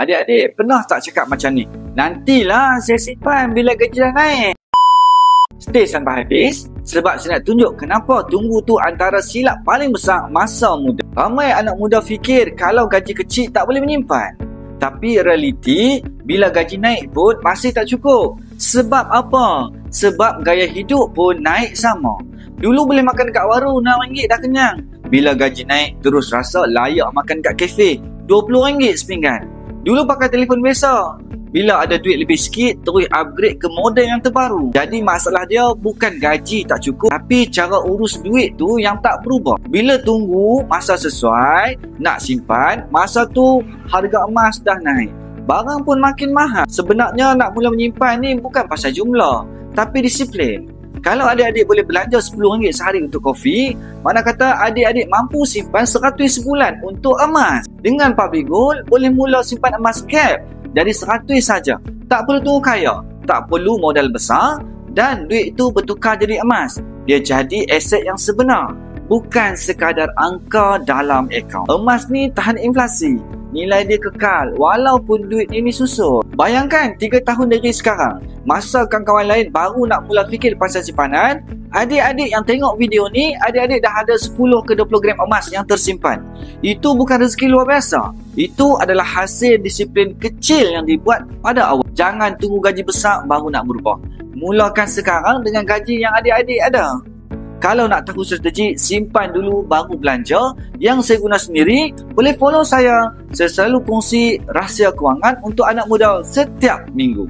Adik-adik pernah tak cakap macam ni? Nantilah saya simpan bila gaji dah naik. Stay sampai habis sebab saya nak tunjuk kenapa tunggu tu antara silap paling besar masa muda. Ramai anak muda fikir kalau gaji kecil tak boleh menyimpan. Tapi realiti bila gaji naik pun masih tak cukup. Sebab apa? Sebab gaya hidup pun naik sama. Dulu boleh makan kat warung RM6 dah kenyang. Bila gaji naik terus rasa layak makan kat kafe RM20 sepinggan. Dulu pakai telefon biasa. Bila ada duit lebih sikit, terus upgrade ke model yang terbaru. Jadi masalah dia bukan gaji tak cukup, tapi cara urus duit tu yang tak berubah. Bila tunggu masa sesuai, nak simpan, masa tu harga emas dah naik. Barang pun makin mahal. Sebenarnya nak mula menyimpan ni bukan pasal jumlah, tapi disiplin. Kalau adik-adik boleh belanja RM10 sehari untuk kopi, mana kata adik-adik mampu simpan RM100 sebulan untuk emas. Dengan Public Gold, boleh mula simpan emas cap dari RM100 saja. Tak perlu tunggu kaya, tak perlu modal besar dan duit itu bertukar jadi emas. Dia jadi aset yang sebenar, bukan sekadar angka dalam akaun. Emas ni tahan inflasi, nilai dia kekal walaupun duit ini susut. Bayangkan 3 tahun dari sekarang, masa kawan-kawan lain baru nak mula fikir pasal simpanan, adik-adik yang tengok video ni, adik-adik dah ada 10 ke 20 gram emas yang tersimpan. Itu bukan rezeki luar biasa. Itu adalah hasil disiplin kecil yang dibuat pada awal. Jangan tunggu gaji besar baru nak berubah. Mulakan sekarang dengan gaji yang adik-adik ada. Kalau nak tahu strategi, simpan dulu baru belanja. Yang saya guna sendiri, boleh follow saya. Saya selalu kongsi rahsia kewangan untuk anak muda setiap minggu.